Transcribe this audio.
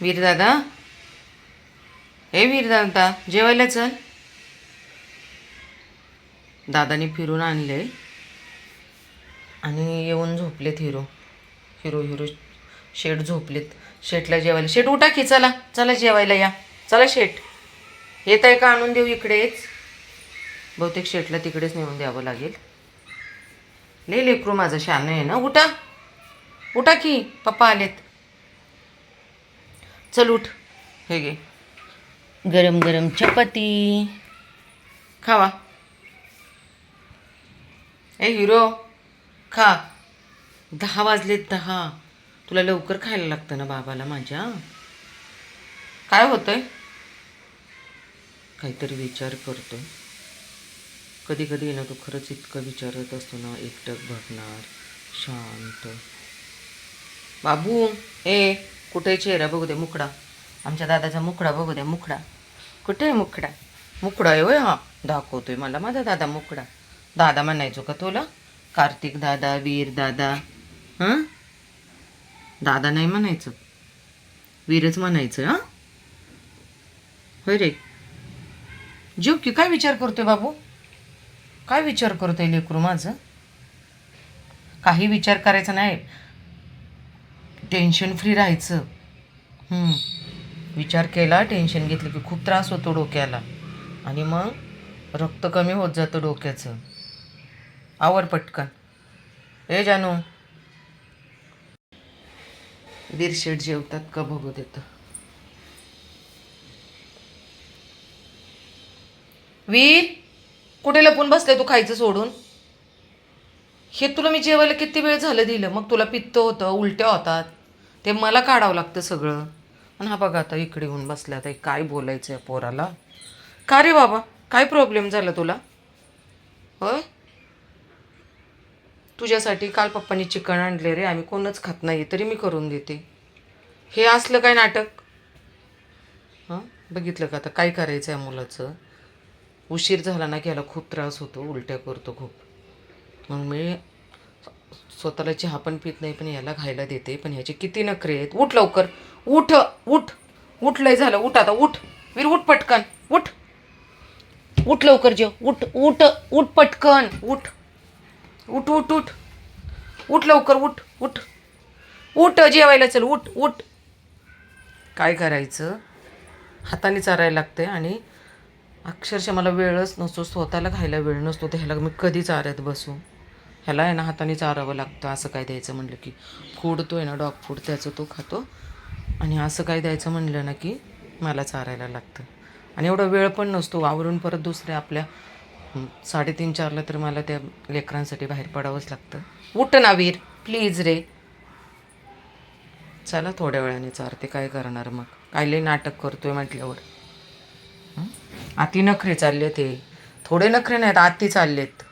वीर दादा, हे वीर दादा, जेवायला चल. दादाने फिरून आणले आणि येऊन झोपलेत हिरो. हिरो हिरो शेठ झोपलेत. शेठला जेवायला. शेठ उठा की, चला चला जेवायला या. चला शेठ, येत आहे का? आणून देऊ इकडेच. बहुतेक शेठला तिकडेच नेऊन द्यावं लागेल. ले लेकरू माझं शान आहे ना. उठा उठा की, पप्पा आलेत. चल उठ. हे घे गरम गरम चपाती खावा. ए हिरो, खा. 10 वाजलेत 10. तुला लवकर खायला लागतं ना बाबाला माझ्या. काय होतंय? काहीतरी विचार करतोय. कधी कधी ना तू खरंच इतकं विचारत असतो ना, एकटक बघणार शांत. बाबू, ए कुठे चेहरा बघू दे. मुकडा, आमच्या दादाचा मुकडा बघू द्या. मुकडा कुठे आहे? मुकडा मुकडा आहे होय. हा दाखवतोय मला माझा दादा मुकडा. दादा म्हणायचो का तुला? कार्तिक दादा, वीर दादा. हां, दादा नाही म्हणायचं, वीरच म्हणायचं. हां होय रे. जीव की काय विचार करतोय बाबू? काय विचार करतोय लेकरू माझं? काही विचार करायचा नाही, टेन्शन फ्री राहायचं. विचार केला, टेन्शन घेतलं की खूप त्रास होतो डोक्याला आणि मग रक्त कमी होत जातं डोक्याचं. आवर पटकन. ए जानू, वीर शेठ जेवतात का बघू देतं. वीर, कुठे लपून बसले तू खायचं सोडून? हे तुला मी जेवायला किती वेळ झालं दिलं, मग तुला पित्त होतं, उलट्या होतात, ते मला काढावं लागतं सगळं. आणि हा बघा आता इकडे येऊन बसला. आता काय बोलायचं आहे पोराला? का रे बाबा, काय प्रॉब्लेम झाला तुला? होय, तुझ्यासाठी काल पप्पांनी चिकन आणले रे. आम्ही कोणच खात नाही तरी मी करून देते. हे असलं काय नाटक? हां, बघितलं का आता काय करायचं आहे मुलाचं? उशीर झाला ना की याला खूप त्रास होतो, उलट्या करतो खूप. मग मी स्वतःला चहा पण पित नाही, पण याला खायला देते. पण ह्याचे किती नखरे आहेत. उठ लवकर, उठ उठ. उठलंय झालं, उठ आता. उठ वीर, उठ पटकन. उठ उठ लवकर जेव. उठ उठ उठ पटकन. उठ उठ उठ उठ उठ लवकर. उठ उठ उठ जेवायला चल. उठ उठ. काय करायचं, हाताने चारायला लागते आणि अक्षरशः मला वेळच नसतो, स्वतःला खायला वेळ नसतो. तर ह्याला मी कधी चारत बसू? ह्याला आहे ना हाताने चारावं लागतं. असं काय द्यायचं म्हणलं की फूड तो आहे ना, डॉग फूड, त्याचं तो खातो. आणि असं काय द्यायचं म्हणलं ना की मला चारायला लागतं. आणि एवढा वेळ पण नसतो. आवरून परत दुसऱ्या आपल्या 3:30-4ला तर मला त्या लेकरांसाठी बाहेर पडावंच लागतं. उठ ना वीर, प्लीज रे. चला थोड्या वेळाने चारते, काय करणार मग? काय लई नाटक करतोय म्हटल्यावर. आती नखरे चालले ते, थोडे नखरे नाहीत, आती चाललेत.